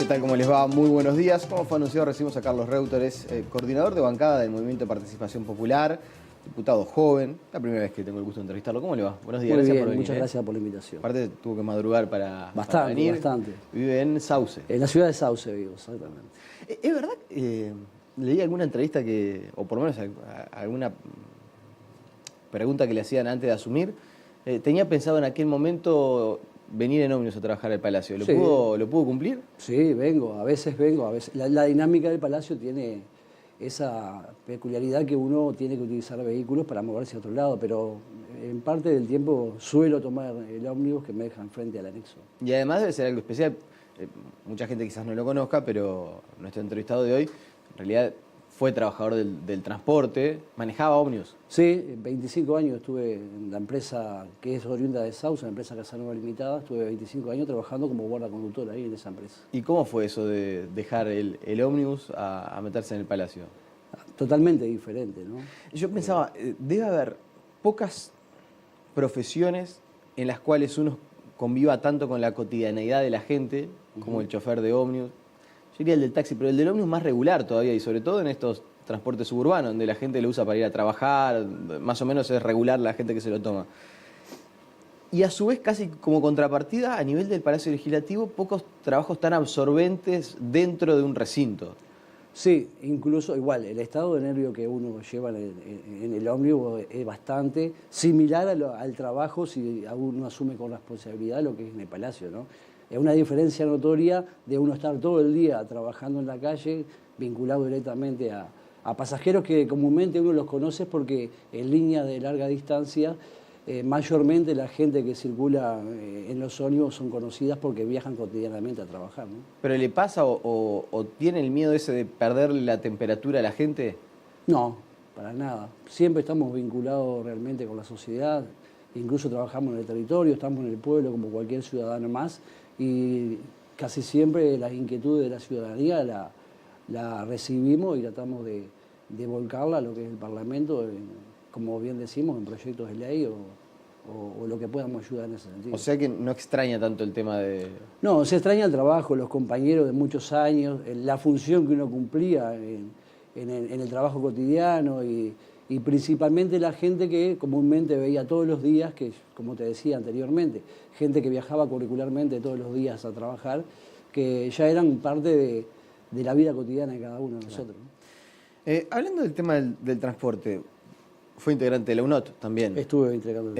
¿Qué tal? ¿Cómo les va? Muy buenos días. Como fue anunciado, recibimos a Carlos Reuter, es coordinador de bancada del Movimiento de Participación Popular, diputado joven. La primera vez que tengo el gusto de entrevistarlo. ¿Cómo le va? Buenos días, Muy gracias bien, por venir. muchas gracias por la invitación. Aparte tuvo que madrugar para venir. Bastante. Vive en Sauce. En la ciudad de Sauce vivo, exactamente. ¿Es verdad? Leí alguna entrevista o por lo menos alguna pregunta que le hacían antes de asumir. Tenía pensado en aquel momento venir en ómnibus a trabajar al Palacio. ¿Lo pudo cumplir? Sí, a veces vengo. La dinámica del Palacio tiene esa peculiaridad que uno tiene que utilizar vehículos para moverse a otro lado, pero en parte del tiempo suelo tomar el ómnibus que me deja enfrente al anexo. Y además debe ser algo especial. Mucha gente quizás no lo conozca, pero nuestro entrevistado de hoy en realidad fue trabajador del transporte, manejaba ómnibus. Sí, 25 años estuve en la empresa que es oriunda de Sauce, la empresa Casanova Limitada. Estuve 25 años trabajando como guardaconductor ahí en esa empresa. ¿Y cómo fue eso de dejar el ómnibus a meterse en el Palacio? Totalmente diferente, ¿no? Yo pensaba, debe haber pocas profesiones en las cuales uno conviva tanto con la cotidianeidad de la gente, como el chofer de ómnibus. Yo diría el del taxi, pero el del ómnibus más regular todavía, y sobre todo en estos transportes suburbanos, donde la gente lo usa para ir a trabajar, más o menos es regular la gente que se lo toma. Y a su vez, casi como contrapartida, a nivel del Palacio Legislativo, pocos trabajos tan absorbentes dentro de un recinto. Sí, incluso igual, el estado de nervio que uno lleva en el ómnibus es bastante similar al trabajo si uno asume con responsabilidad lo que es en el Palacio, ¿no? Es una diferencia notoria de uno estar todo el día trabajando en la calle, vinculado directamente a pasajeros que comúnmente uno los conoce porque en líneas de larga distancia, mayormente la gente que circula en los ómnibus son conocidas porque viajan cotidianamente a trabajar, ¿no? ¿Pero le pasa o tiene el miedo ese de perderle la temperatura a la gente? No, para nada. Siempre estamos vinculados realmente con la sociedad, incluso trabajamos en el territorio, estamos en el pueblo como cualquier ciudadano más, y casi siempre las inquietudes de la ciudadanía la recibimos y tratamos de volcarla a lo que es el Parlamento, como bien decimos, en proyectos de ley o lo que podamos ayudar en ese sentido. O sea que no extraña tanto el tema de... No, se extraña el trabajo, los compañeros de muchos años, la función que uno cumplía en el trabajo cotidiano y principalmente la gente que comúnmente veía todos los días, que como te decía anteriormente, gente que viajaba curricularmente todos los días a trabajar, que ya eran parte de la vida cotidiana de cada uno de nosotros, ¿no? Hablando del tema del transporte, fue integrante de la UNOT también. Estuve integrando.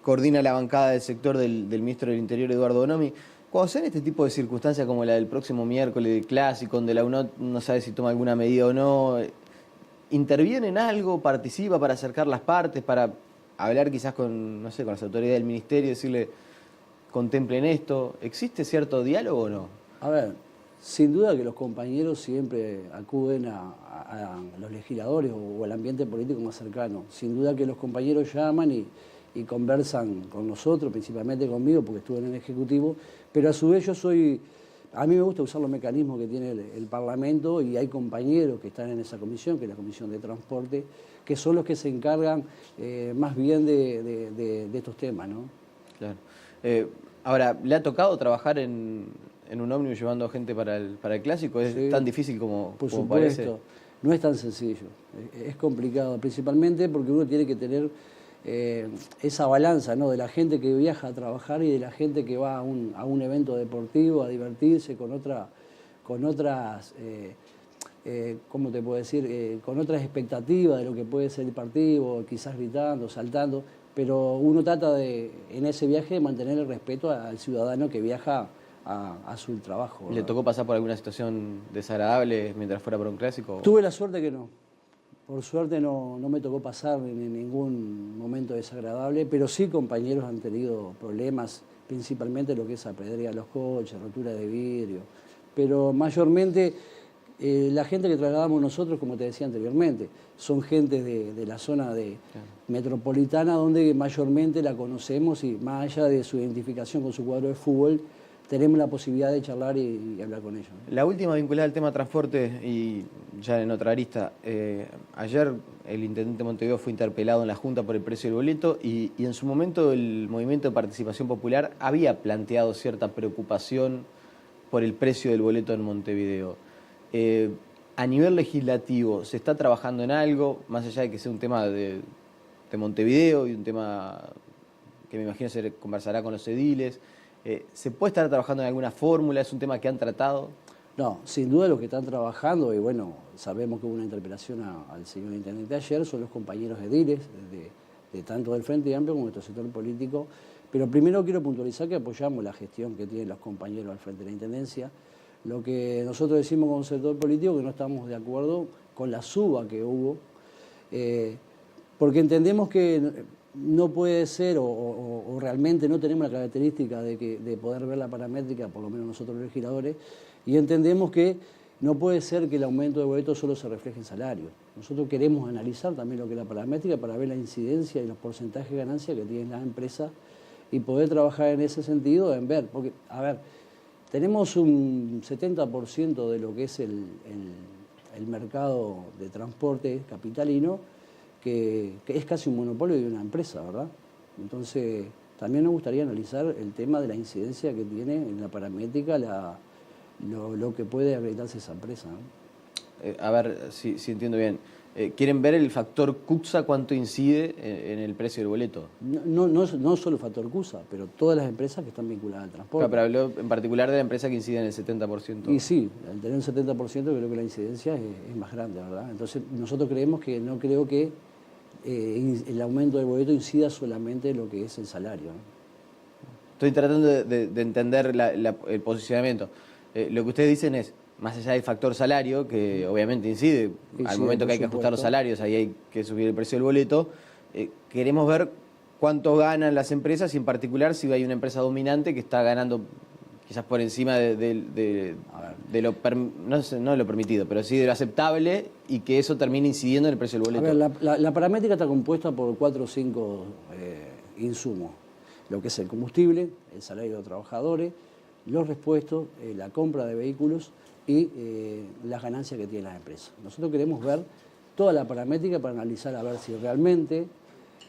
Coordina la bancada del sector del ministro del Interior, Eduardo Bonomi. Cuando se dan este tipo de circunstancias como la del próximo miércoles del Clásico, donde la UNOT no sabe si toma alguna medida o no, ¿interviene en algo, participa para acercar las partes, para hablar quizás con, no sé, con las autoridades del ministerio, decirle, contemplen esto? ¿Existe cierto diálogo o no? A ver, sin duda que los compañeros siempre acuden a los legisladores o al ambiente político más cercano. Sin duda que los compañeros llaman y conversan con nosotros, principalmente conmigo, porque estuve en el Ejecutivo, pero a su vez a mí me gusta usar los mecanismos que tiene el Parlamento y hay compañeros que están en esa comisión, que es la Comisión de Transporte, que son los que se encargan más bien de estos temas, ¿no? Claro. Ahora, ¿le ha tocado trabajar en un ómnibus llevando gente para el Clásico? ¿Es tan difícil como supuesto, parece? No es tan sencillo, es complicado, principalmente porque uno tiene que tener esa balanza, ¿no?, de la gente que viaja a trabajar y de la gente que va a un evento deportivo, a divertirse con otras, ¿cómo te puedo decir?, con otras expectativas de lo que puede ser el partido, quizás gritando, saltando, pero uno trata en ese viaje de mantener el respeto al ciudadano que viaja a su trabajo, ¿verdad? ¿Le tocó pasar por alguna situación desagradable mientras fuera para un Clásico? Tuve la suerte que no. Por suerte no me tocó pasar en ningún momento desagradable, pero sí compañeros han tenido problemas, principalmente lo que es apedrear los coches, rotura de vidrio. Pero mayormente la gente que trasladamos nosotros, como te decía anteriormente, son gente de la zona metropolitana donde mayormente la conocemos y más allá de su identificación con su cuadro de fútbol, tenemos la posibilidad de charlar y hablar con ellos, ¿no? La última vinculada al tema transporte y ya en otra arista. Ayer el intendente Montevideo fue interpelado en la Junta por el precio del boleto y en su momento el Movimiento de Participación Popular había planteado cierta preocupación por el precio del boleto en Montevideo. A nivel legislativo, ¿se está trabajando en algo, más allá de que sea un tema de Montevideo y un tema que me imagino se conversará con los ediles? ¿Se puede estar trabajando en alguna fórmula? ¿Es un tema que han tratado? No, sin duda los que están trabajando, y bueno, sabemos que hubo una interpelación al señor intendente ayer, son los compañeros ediles de tanto del Frente Amplio como de nuestro sector político. Pero primero quiero puntualizar que apoyamos la gestión que tienen los compañeros al frente de la Intendencia. Lo que nosotros decimos como sector político que no estamos de acuerdo con la suba que hubo, porque entendemos que no puede ser o realmente no tenemos la característica de poder ver la paramétrica, por lo menos nosotros los legisladores, y entendemos que no puede ser que el aumento de boletos solo se refleje en salario. Nosotros queremos analizar también lo que es la paramétrica para ver la incidencia y los porcentajes de ganancia que tienen las empresas y poder trabajar en ese sentido, en ver, porque, a ver, tenemos un 70% de lo que es el mercado de transporte capitalino, que es casi un monopolio de una empresa, ¿verdad? Entonces, también nos gustaría analizar el tema de la incidencia que tiene en la paramétrica lo que puede habilitarse esa empresa, ¿no? A ver si entiendo bien. ¿Quieren ver el factor CUCSA cuánto incide en el precio del boleto? No solo el factor CUSA, pero todas las empresas que están vinculadas al transporte. Claro, pero habló en particular de la empresa que incide en el 70%. Y sí, al tener un 70% creo que la incidencia es más grande, ¿verdad? Entonces nosotros creemos que no creo que el aumento del boleto incida solamente en lo que es el salario, ¿no? Estoy tratando de entender el posicionamiento. Lo que ustedes dicen es, más allá del factor salario, que obviamente incide al momento que hay que ajustar los salarios, ahí hay que subir el precio del boleto, queremos ver cuánto ganan las empresas y en particular si hay una empresa dominante que está ganando quizás por encima de lo, no lo permitido, pero sí de lo aceptable y que eso termine incidiendo en el precio del boleto. A ver, la paramétrica está compuesta por 4 o 5 insumos, lo que es el combustible, el salario de los trabajadores, los repuestos, la compra de vehículos y las ganancias que tienen las empresas. Nosotros queremos ver toda la paramétrica para analizar a ver si realmente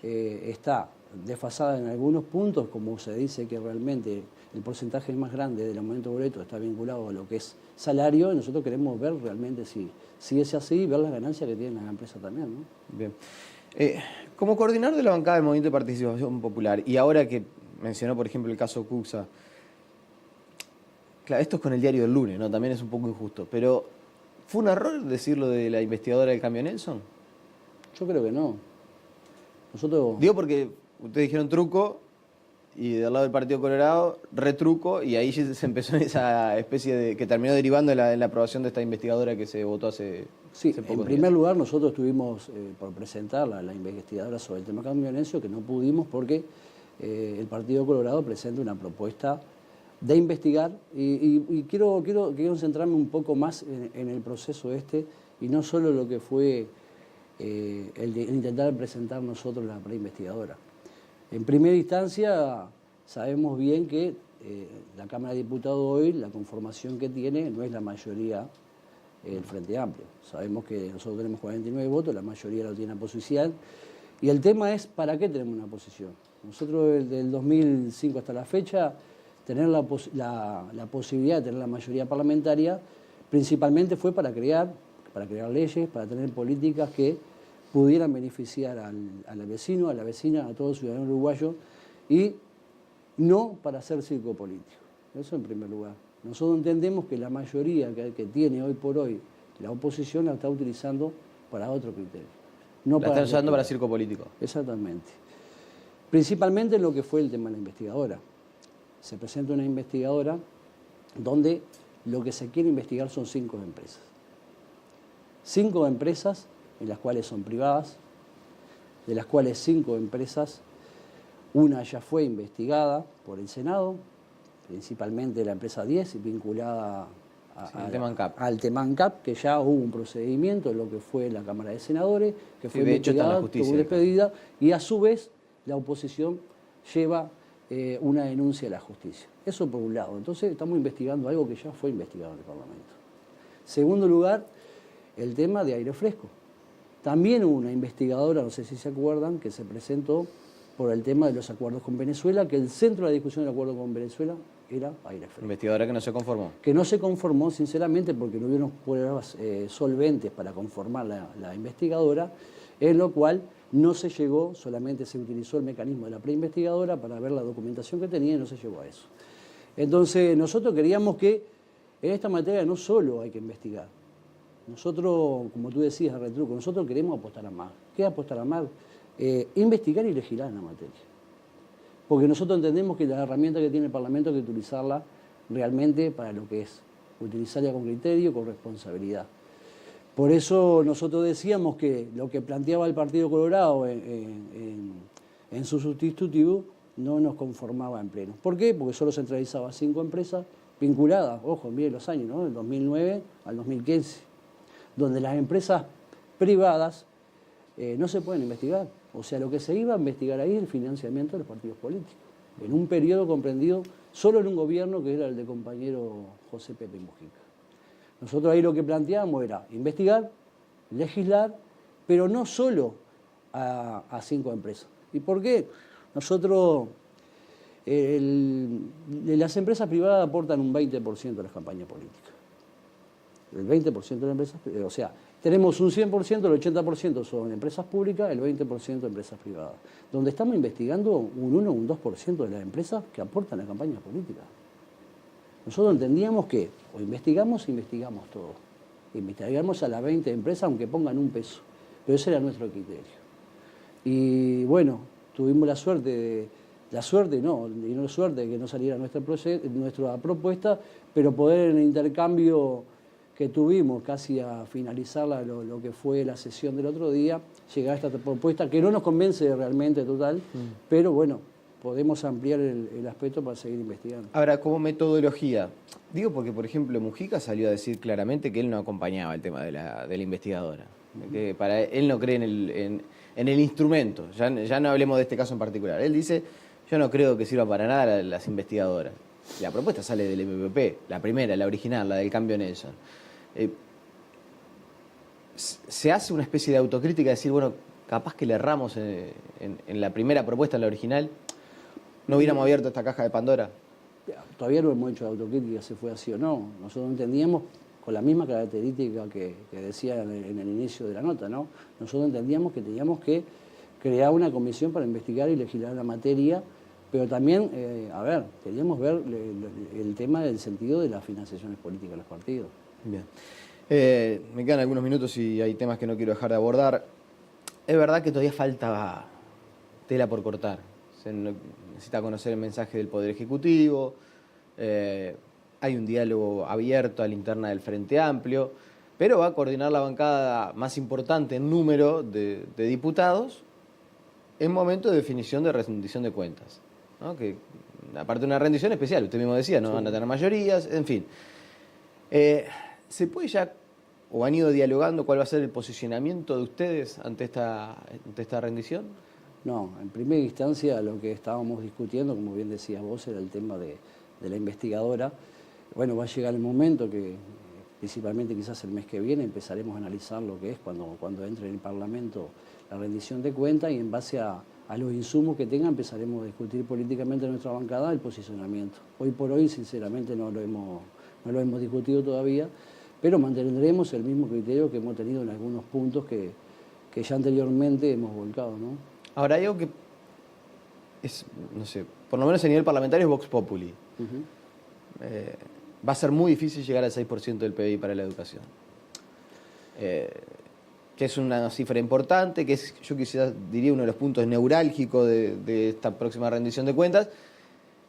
está desfasada en algunos puntos, como se dice que realmente el porcentaje más grande del aumento de boleto está vinculado a lo que es salario, y nosotros queremos ver realmente si es así y ver las ganancias que tienen las empresas también, ¿no? Bien. Como coordinador de la bancada del Movimiento de Participación Popular, y ahora que mencionó, por ejemplo, el caso CUCSA, claro, esto es con el diario del lunes, ¿no? También es un poco injusto, pero ¿fue un error decirlo de la investigadora del cambio Nelson? Yo creo que no. Nosotros... Digo porque ustedes dijeron truco y del lado del Partido Colorado retruco y ahí se empezó en esa especie de que terminó derivando en la aprobación de esta investigadora que se votó hace pocos días. En primer lugar nosotros estuvimos por presentar la investigadora sobre el tema cambio Nelson, que no pudimos porque el Partido Colorado presenta una propuesta de investigar y quiero centrarme un poco más en el proceso y no solo lo que fue el intentar presentar nosotros la preinvestigadora. En primera instancia sabemos bien que la Cámara de Diputados hoy, la conformación que tiene no es la mayoría el Frente Amplio. Sabemos que nosotros tenemos 49 votos, la mayoría lo tiene la oposición. Y el tema es, ¿para qué tenemos una oposición? Nosotros desde el 2005 hasta la fecha, tener la posibilidad de tener la mayoría parlamentaria, principalmente fue para crear leyes, para tener políticas que pudieran beneficiar al vecino, a la vecina, a todo el ciudadano uruguayo, y no para hacer circo político. Eso en primer lugar. Nosotros entendemos que la mayoría que tiene hoy por hoy la oposición la está utilizando para otro criterio. No la están usando para circo político. Exactamente. Principalmente en lo que fue el tema de la investigadora. Se presenta una investigadora donde lo que se quiere investigar son 5 empresas. 5 empresas en las cuales son privadas, de las cuales 5 empresas, una ya fue investigada por el Senado, principalmente la empresa 10, vinculada al Temancap, que ya hubo un procedimiento en lo que fue la Cámara de Senadores, que fue investigada, tuvo despedida, y a su vez la oposición lleva una denuncia a la justicia. Eso por un lado. Entonces estamos investigando algo que ya fue investigado en el Parlamento. Segundo lugar, el tema de aire fresco. También hubo una investigadora, no sé si se acuerdan, que se presentó por el tema de los acuerdos con Venezuela, que el centro de la discusión del acuerdo con Venezuela era Aire Fresco. Investigadora que no se conformó. Que no se conformó, sinceramente, porque no hubieron pruebas solventes para conformar la investigadora, en lo cual no se llegó, solamente se utilizó el mecanismo de la preinvestigadora para ver la documentación que tenía y no se llegó a eso. Entonces, nosotros queríamos que en esta materia no solo hay que investigar. Nosotros, como tú decías, Retruco, nosotros queremos apostar a más. ¿Qué es apostar a más? Investigar y legislar en la materia. Porque nosotros entendemos que la herramienta que tiene el Parlamento hay que utilizarla realmente para lo que es, utilizarla con criterio, con responsabilidad. Por eso nosotros decíamos que lo que planteaba el Partido Colorado en su sustitutivo no nos conformaba en pleno. ¿Por qué? Porque solo centralizaba 5 empresas vinculadas, ojo, miren los años, ¿no? Del 2009 al 2015, donde las empresas privadas no se pueden investigar. O sea, lo que se iba a investigar ahí es el financiamiento de los partidos políticos, en un periodo comprendido solo en un gobierno que era el del compañero José Pepe Mujica. Nosotros ahí lo que planteábamos era investigar, legislar, pero no solo a 5 empresas. ¿Y por qué? Nosotros, las empresas privadas aportan un 20% a las campañas políticas. El 20% de las empresas, o sea, tenemos un 100%, el 80% son empresas públicas, el 20% empresas privadas. Donde estamos investigando un 1 o un 2% de las empresas que aportan a campañas políticas. Nosotros entendíamos que o investigamos todo. Investigamos a las 20 empresas aunque pongan un peso. Pero ese era nuestro criterio. Y bueno, tuvimos la suerte de que no saliera nuestra propuesta, pero poder en el intercambio que tuvimos casi a finalizar lo que fue la sesión del otro día, llegar a esta propuesta que no nos convence realmente total, pero bueno, podemos ampliar el aspecto para seguir investigando. Ahora, como metodología, digo porque, por ejemplo, Mujica salió a decir claramente que él no acompañaba el tema de la investigadora, que para él no cree en el instrumento, ya no hablemos de este caso en particular. Él dice, yo no creo que sirva para nada las investigadoras. La propuesta sale del MPP, la primera, la original, la del cambio Nelson. Se hace una especie de autocrítica, de decir, bueno, capaz que le erramos en la primera propuesta, en la original, no hubiéramos abierto esta caja de Pandora. Todavía no hemos hecho autocrítica si fue así o no. Nosotros entendíamos con la misma característica que decía en el inicio de la nota, ¿no? Nosotros entendíamos que teníamos que crear una comisión para investigar y legislar la materia, pero también, queríamos ver el tema del sentido de las financiaciones políticas de los partidos. Bien. Me quedan algunos minutos y hay temas que no quiero dejar de abordar. Es verdad que todavía falta tela por cortar. Se necesita conocer el mensaje del Poder Ejecutivo. Hay un diálogo abierto a la interna del Frente Amplio, pero va a coordinar la bancada más importante en número de diputados en momento de definición de rendición de cuentas, ¿no? Que aparte de una rendición especial, usted mismo decía, no sí. Van a tener mayorías, en fin. ¿Se puede ya, o han ido dialogando, cuál va a ser el posicionamiento de ustedes ante esta rendición? No, en primera instancia lo que estábamos discutiendo, como bien decías vos, era el tema de la investigadora. Bueno, va a llegar el momento que, principalmente quizás el mes que viene, empezaremos a analizar lo que es cuando entre en el Parlamento la rendición de cuentas y en base a los insumos que tenga empezaremos a discutir políticamente en nuestra bancada el posicionamiento. Hoy por hoy, sinceramente, no lo hemos discutido todavía, pero mantendremos el mismo criterio que hemos tenido en algunos puntos que ya anteriormente hemos volcado, ¿no? Ahora, hay algo que es, no sé, por lo menos a nivel parlamentario es Vox Populi. Va a ser muy difícil llegar al 6% del PBI para la educación. Que es una cifra importante, que es, yo quizás diría, uno de los puntos neurálgicos de esta próxima rendición de cuentas.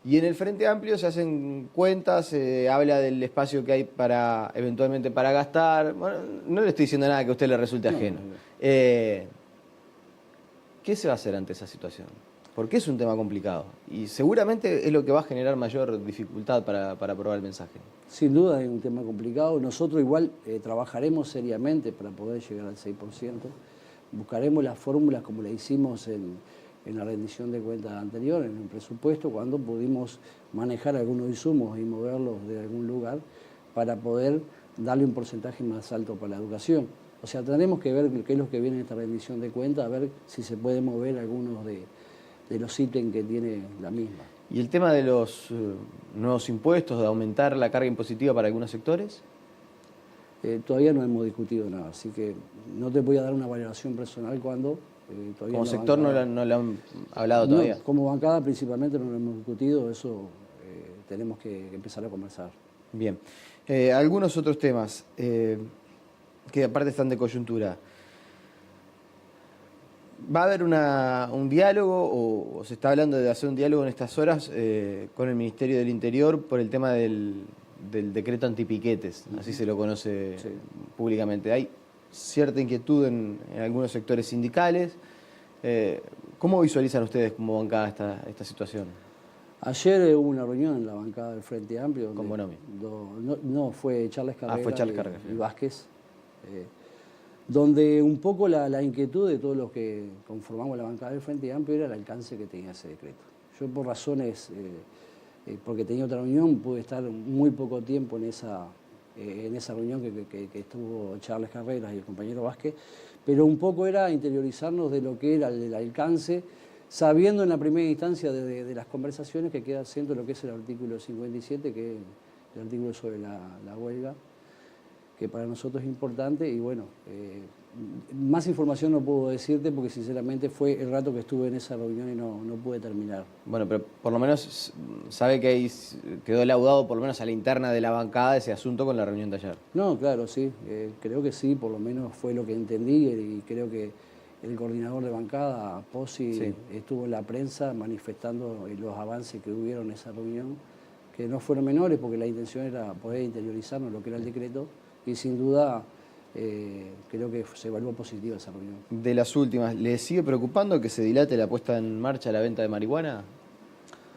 Y en el Frente Amplio se hacen cuentas, habla del espacio que hay eventualmente para gastar. Bueno, no le estoy diciendo nada que a usted le resulte ajeno. ¿Qué se va a hacer ante esa situación? Porque es un tema complicado y seguramente es lo que va a generar mayor dificultad para aprobar el mensaje. Sin duda es un tema complicado. Nosotros igual trabajaremos seriamente para poder llegar al 6%. Buscaremos las fórmulas como la hicimos en la rendición de cuentas anterior, en el presupuesto, cuando pudimos manejar algunos insumos y moverlos de algún lugar para poder darle un porcentaje más alto para la educación. O sea, tendremos que ver qué es lo que viene en esta rendición de cuentas, a ver si se puede mover algunos de los ítems que tiene la misma. ¿Y el tema de los nuevos impuestos, de aumentar la carga impositiva para algunos sectores? Todavía no hemos discutido nada, así que no te voy a dar una valoración personal cuando todavía Como sector bancada, no lo han hablado todavía. No, como bancada principalmente no lo hemos discutido, eso tenemos que empezar a conversar. Bien. Algunos otros temas que aparte están de coyuntura. ¿Va a haber un diálogo o se está hablando de hacer un diálogo en estas horas con el Ministerio del Interior por el tema del decreto antipiquetes? Así se lo conoce públicamente. Hay cierta inquietud en algunos sectores sindicales. ¿Cómo visualizan ustedes como bancada esta situación? Ayer hubo una reunión en la bancada del Frente Amplio. ¿Con Bonomi? No, fue Charles Carrera, fue Charles Carrera, y Vázquez. Donde un poco la inquietud de todos los que conformamos la bancada del Frente Amplio era el alcance que tenía ese decreto. Yo por razones, porque tenía otra reunión, pude estar muy poco tiempo en esa reunión que estuvo Charles Carreras y el compañero Vázquez, pero un poco era interiorizarnos de lo que era el alcance, sabiendo en la primera instancia de las conversaciones que queda haciendo lo que es el artículo 57, que es el artículo sobre la huelga, que para nosotros es importante. Y bueno, más información no puedo decirte porque sinceramente fue el rato que estuve en esa reunión y no pude terminar. Bueno, pero por lo menos sabe que ahí quedó laudado por lo menos a la interna de la bancada ese asunto con la reunión de ayer. No, claro, sí, creo que sí, por lo menos fue lo que entendí y creo que el coordinador de bancada, Pozzi, sí, estuvo en la prensa manifestando los avances que hubieron en esa reunión, que no fueron menores porque la intención era poder interiorizarnos lo que era el decreto. Y sin duda creo que se evaluó positiva esa reunión. De las últimas, ¿le sigue preocupando que se dilate la puesta en marcha de la venta de marihuana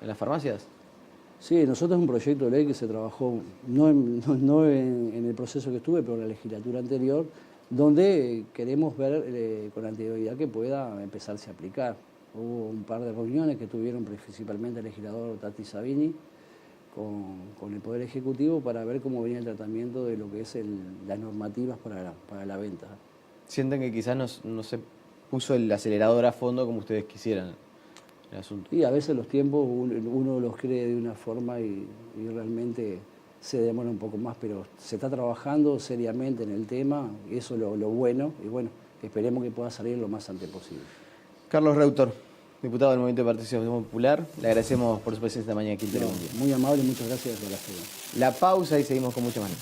en las farmacias? Sí, nosotros es un proyecto de ley que se trabajó no en el proceso que estuve, pero en la legislatura anterior, donde queremos ver con anterioridad que pueda empezarse a aplicar. Hubo un par de reuniones que tuvieron principalmente el legislador Tati Sabini con el Poder Ejecutivo para ver cómo venía el tratamiento de lo que es las normativas para la venta. ¿Sienten que quizás no se puso el acelerador a fondo como ustedes quisieran el asunto? Y a veces los tiempos uno los cree de una forma y realmente se demora un poco más, pero se está trabajando seriamente en el tema, y eso es lo bueno, y bueno, esperemos que pueda salir lo más antes posible. Carlos Reutor, diputado del Movimiento de Participación Popular, le agradecemos por su presencia esta mañana aquí en Telemundo. Muy amable, muchas gracias por la ayuda. La pausa y seguimos con mucho más.